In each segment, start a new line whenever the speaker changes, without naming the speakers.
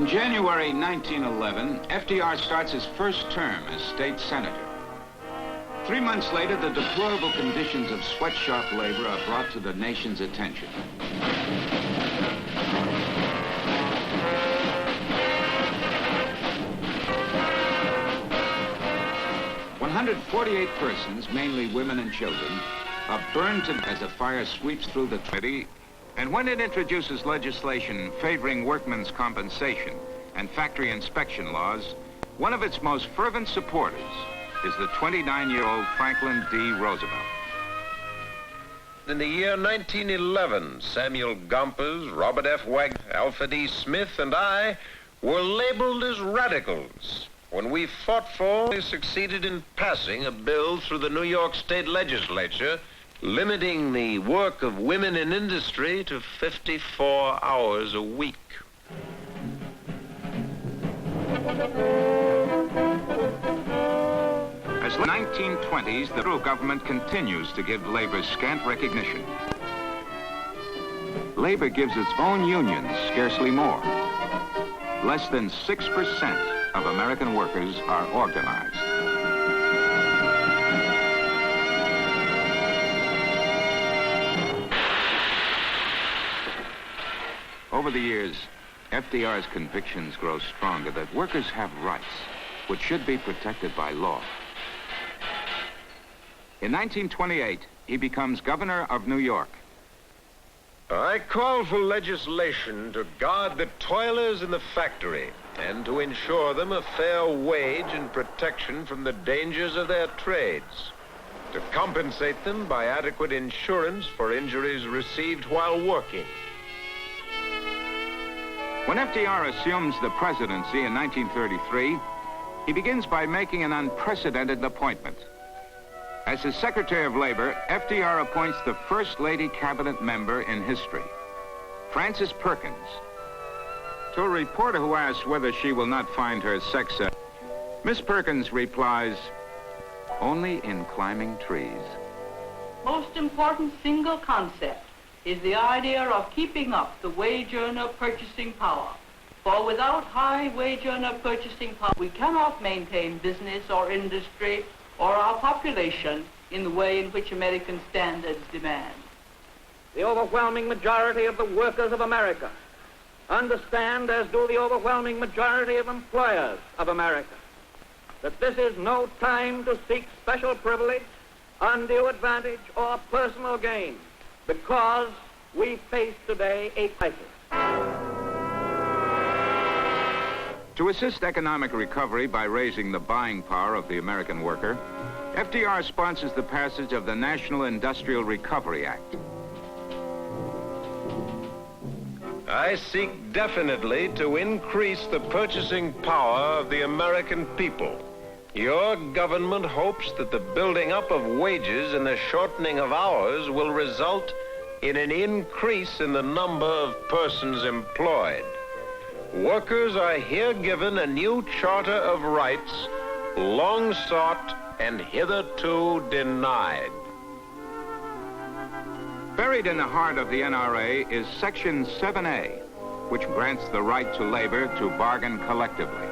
January 1911, F.D.R. starts his first term as state senator. 3 months later, the deplorable conditions of sweatshop labor are brought to the nation's attention. 148 persons, mainly women and children, are burned to as the fire sweeps through the city. And when it introduces legislation favoring workmen's compensation and factory inspection laws, one of its most fervent supporters is the 29-year-old Franklin D. Roosevelt.
In the year 1911, Samuel Gompers, Robert F. Wagner, Alfred E. Smith, and I were labeled as radicals when we fought for and succeeded in passing a bill through the New York State Legislature limiting the work of women in industry to 54 hours a week.
As the 1920s, the federal government continues to give labor scant recognition. Labor gives its own unions scarcely more. Less than 6% of American workers are organized. Over the years, F.D.R.'s convictions grow stronger that workers have rights which should be protected by law. In 1928, he becomes governor of New York.
I call for legislation to guard the toilers in the factory and to ensure them a fair wage and protection from the dangers of their trades, to compensate them by adequate insurance for injuries received while working.
When F.D.R. assumes the presidency in 1933, he begins by making an unprecedented appointment. As his Secretary of Labor, F.D.R. appoints the first lady cabinet member in history, Frances Perkins. To a reporter who asks whether she will not find her sex, Miss Perkins replies, "Only in climbing trees."
Most important single concept is the idea of keeping up the wage earner purchasing power. For without high wage earner purchasing power, we cannot maintain business or industry or our population in the way in which American standards demand.
The overwhelming majority of the workers of America understand, as do the overwhelming majority of employers of America, that this is no time to seek special privilege, undue advantage, or personal gain, because we face today a crisis.
To assist economic recovery by raising the buying power of the American worker, F.D.R. sponsors the passage of the National Industrial Recovery Act.
I seek definitely to increase the purchasing power of the American people. Your government hopes that the building up of wages and the shortening of hours will result in an increase in the number of persons employed. Workers are here given a new charter of rights, long sought and hitherto denied.
Buried in the heart of the NRA is Section 7A, which grants the right to labor to bargain collectively.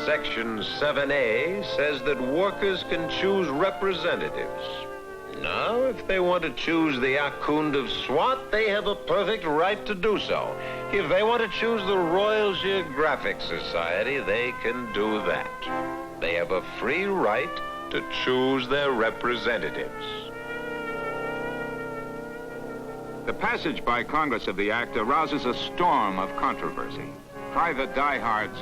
Section 7A says that workers can choose representatives. Now, if they want to choose the Ahkoond of Swat, they have a perfect right to do so. If they want to choose the Royal Geographic Society, they can do that. They have a free right to choose their representatives.
The passage by Congress of the act arouses a storm of controversy. Private diehards.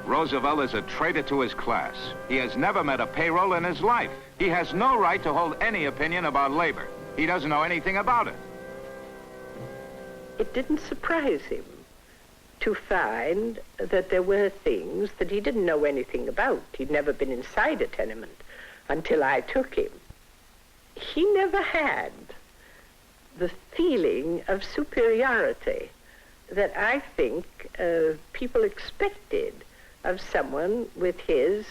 Roosevelt is a traitor to his class. He has never met a payroll in his life. He has no right to hold any opinion about labor. He doesn't know anything about it.
It didn't surprise him to find that there were things that he didn't know anything about. He'd never been inside a tenement until I took him. He never had the feeling of superiority that I think people expected of someone with his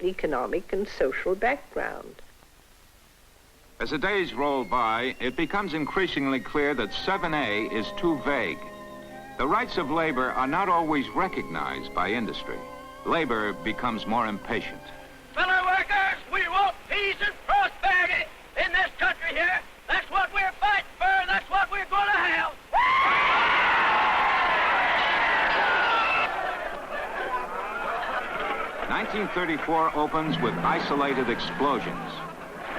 economic and social background.
As the days roll by, it becomes increasingly clear that 7A is too vague. The rights of labor are not always recognized by industry. Labor becomes more impatient.
Fellow workers, we want peace and prosperity in this country here. That's what we're fighting for, and that's what we're going to have.
1934 opens with isolated explosions.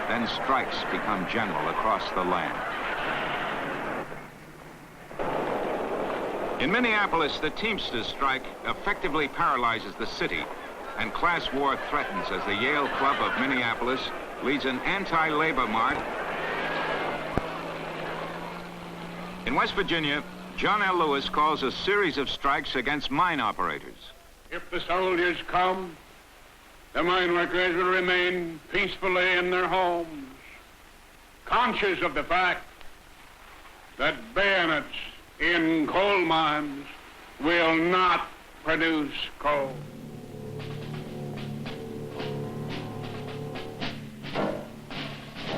Then strikes become general across the land. In Minneapolis, the Teamsters strike effectively paralyzes the city, and class war threatens as the Yale Club of Minneapolis leads an anti-labor march. In West Virginia, John L. Lewis calls a series of strikes against mine operators.
If the soldiers come, the mine workers will remain peacefully in their homes, conscious of the fact that bayonets in coal mines will not produce coal.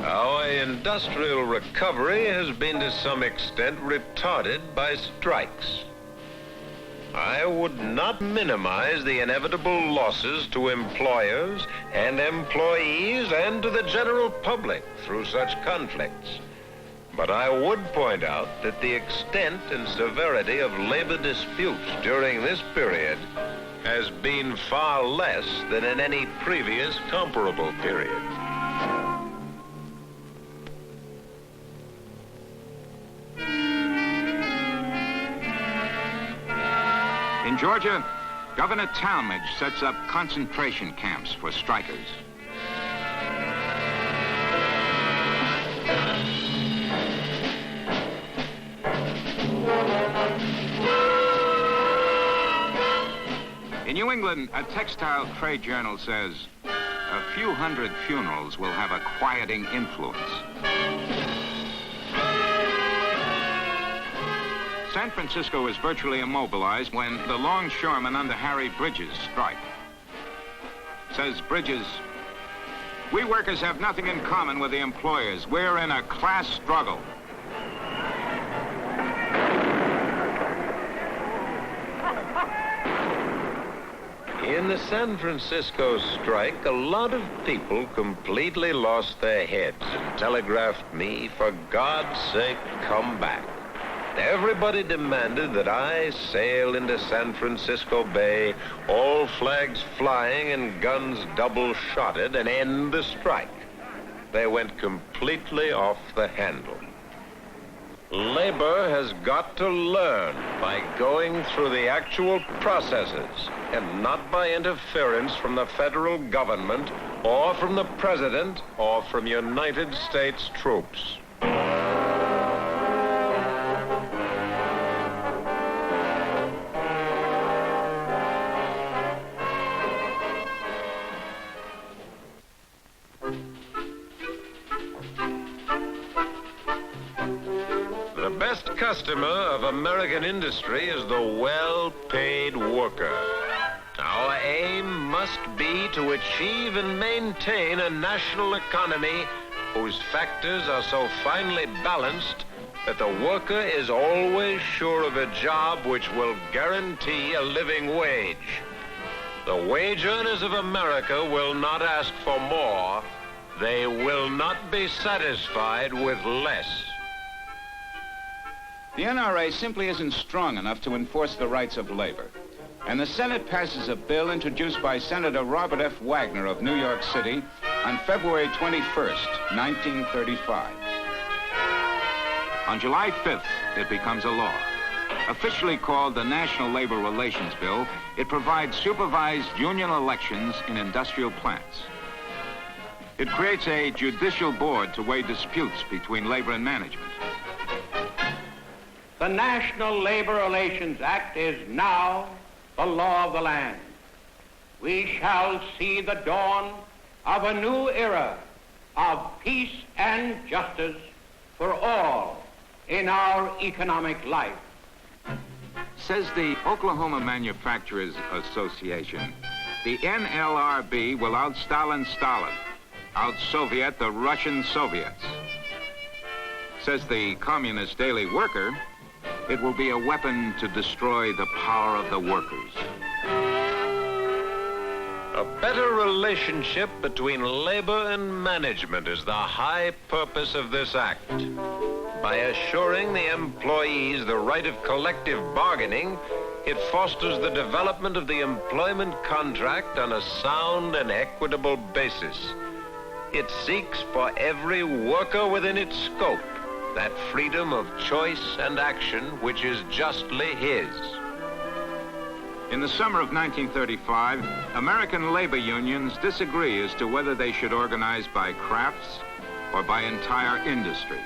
Our industrial recovery has been to some extent retarded by strikes. I would not minimize the inevitable losses to employers and employees and to the general public through such conflicts. But I would point out that the extent and severity of labor disputes during this period has been far less than in any previous comparable period.
In Georgia, Governor Talmadge sets up concentration camps for strikers. In New England, a textile trade journal says, a few hundred funerals will have a quieting influence. San Francisco is virtually immobilized when the longshoremen under Harry Bridges strike. Says Bridges, we workers have nothing in common with the employers. We're in a class struggle.
In the San Francisco strike, a lot of people completely lost their heads and telegraphed me, for God's sake, come back. Everybody demanded that I sail into San Francisco Bay, all flags flying and guns double-shotted, and end the strike. They went completely off the handle. Labor has got to learn by going through the actual processes and not by interference from the federal government or from the president or from United States troops. The best customer of American industry is the well-paid worker. Our aim must be to achieve and maintain a national economy whose factors are so finely balanced that the worker is always sure of a job which will guarantee a living wage. The wage earners of America will not ask for more. They will not be satisfied with less.
The NRA simply isn't strong enough to enforce the rights of labor. And the Senate passes a bill introduced by Senator Robert F. Wagner of New York City on February 21st, 1935. On July 5th, it becomes a law. Officially called the National Labor Relations Bill, it provides supervised union elections in industrial plants. It creates a judicial board to weigh disputes between labor and management.
The National Labor Relations Act is now the law of the land. We shall see the dawn of a new era of peace and justice for all in our economic life.
Says the Oklahoma Manufacturers Association, the NLRB will out-Stalin Stalin, out-Soviet the Russian Soviets. Says the Communist Daily Worker, it will be a weapon to destroy the power of the workers.
A better relationship between labor and management is the high purpose of this act. By assuring the employees the right of collective bargaining, it fosters the development of the employment contract on a sound and equitable basis. It seeks for every worker within its scope that freedom of choice and action which is justly his.
In the summer of 1935, American labor unions disagree as to whether they should organize by crafts or by entire industries.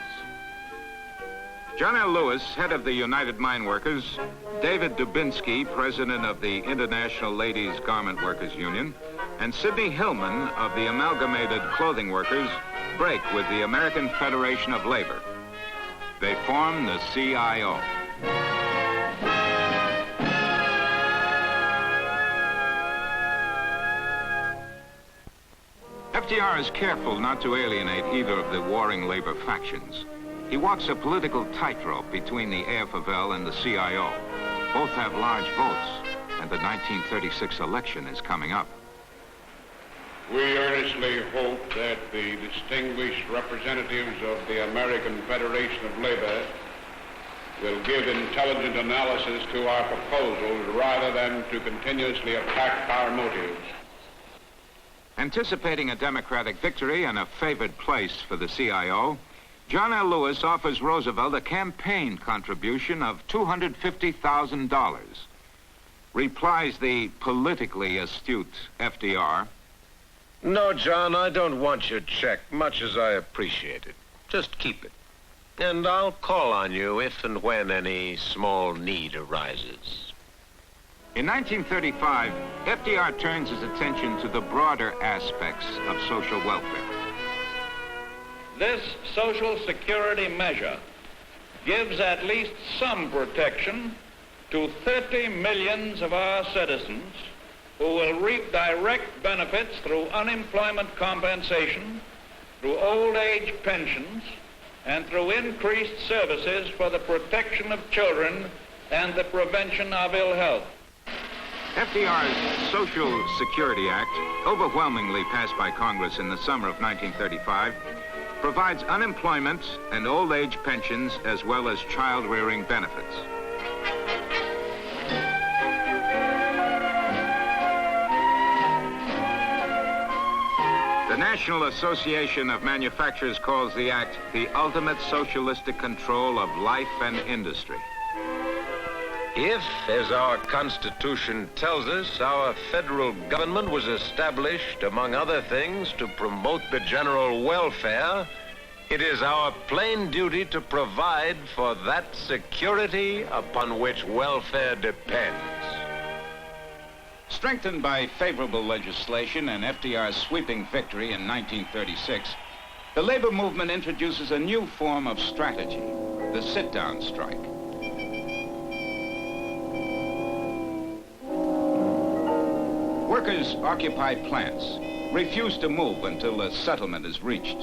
John L. Lewis, head of the United Mine Workers, David Dubinsky, president of the International Ladies Garment Workers Union, and Sidney Hillman of the Amalgamated Clothing Workers break with the American Federation of Labor. They form the CIO. F.D.R. is careful not to alienate either of the warring labor factions. He walks a political tightrope between the AFL and the CIO. Both have large votes, and the 1936 election is coming up.
We earnestly hope that the distinguished representatives of the American Federation of Labor will give intelligent analysis to our proposals rather than to continuously attack our motives.
Anticipating a Democratic victory and a favored place for the CIO, John L. Lewis offers Roosevelt a campaign contribution of $250,000. Replies the politically astute F.D.R.
No, John, I don't want your check, much as I appreciate it. Just keep it. And I'll call on you if and when any small need arises.
In 1935, F.D.R. turns his attention to the broader aspects of social welfare.
This Social Security measure gives at least some protection to 30 million of our citizens who will reap direct benefits through unemployment compensation, through old age pensions, and through increased services for the protection of children and the prevention of ill health.
F.D.R.'s Social Security Act, overwhelmingly passed by Congress in the summer of 1935, provides unemployment and old age pensions as well as child-rearing benefits. The National Association of Manufacturers calls the act the ultimate socialistic control of life and industry.
If, as our Constitution tells us, our federal government was established, among other things, to promote the general welfare, it is our plain duty to provide for that security upon which welfare depends.
Strengthened by favorable legislation and F.D.R.'s sweeping victory in 1936, the labor movement introduces a new form of strategy, the sit-down strike. Workers occupy plants, refuse to move until a settlement is reached.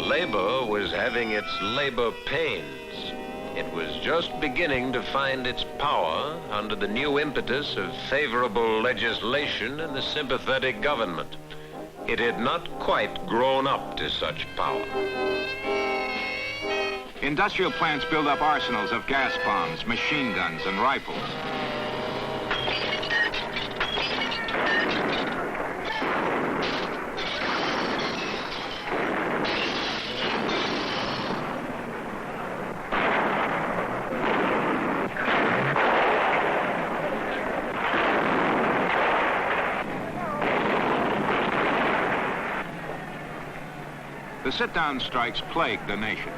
Labor was having its labor pains. It was just beginning to find its power under the new impetus of favorable legislation and the sympathetic government. It had not quite grown up to such power.
Industrial plants build up arsenals of gas bombs, machine guns, and rifles. The sit-down strikes plague the nation.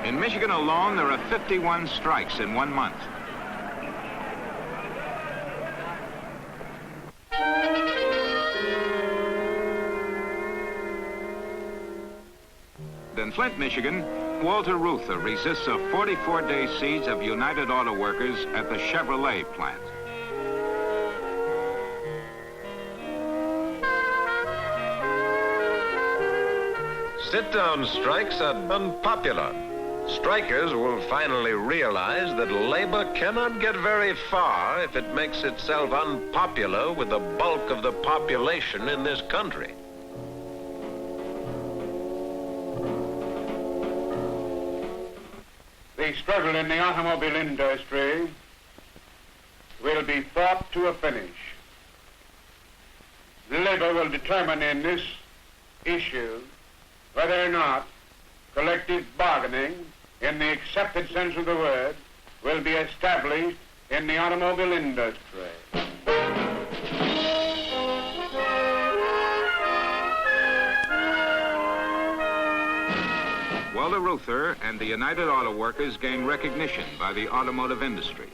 In Michigan alone, there are 51 strikes in 1 month. In Flint, Michigan, Walter Reuther resists a 44-day siege of United Auto Workers at the Chevrolet plant.
Sit-down strikes are unpopular. Strikers will finally realize that labor cannot get very far if it makes itself unpopular with the bulk of the population in this country.
The struggle in the automobile industry will be fought to a finish. Labor will determine in this issue whether or not collective bargaining, in the accepted sense of the word, will be established in the automobile industry.
Walter Reuther and the United Auto Workers gain recognition by the automotive industry.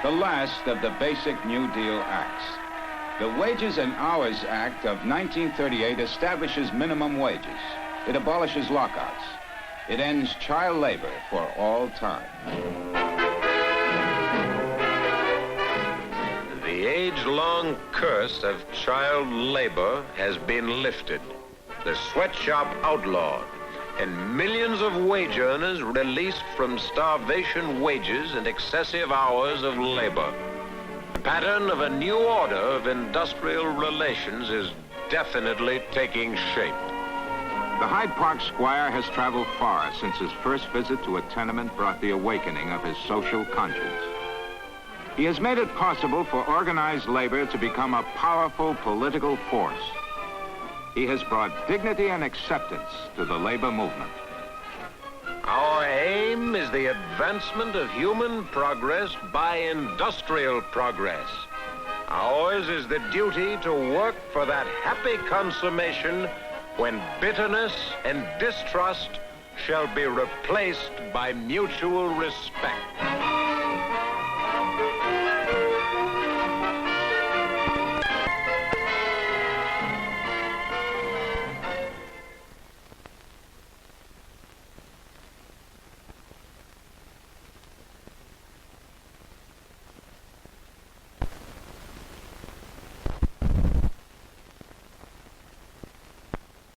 The last of the basic New Deal acts. The Wages and Hours Act of 1938 establishes minimum wages. It abolishes lockouts. It ends child labor for all time.
The age-long curse of child labor has been lifted. The sweatshop outlawed, and millions of wage earners released from starvation wages and excessive hours of labor. The pattern of a new order of industrial relations is definitely taking shape.
The Hyde Park squire has traveled far since his first visit to a tenement brought the awakening of his social conscience. He has made it possible for organized labor to become a powerful political force. He has brought dignity and acceptance to the labor movement.
Our aim is the advancement of human progress by industrial progress. Ours is the duty to work for that happy consummation when bitterness and distrust shall be replaced by mutual respect.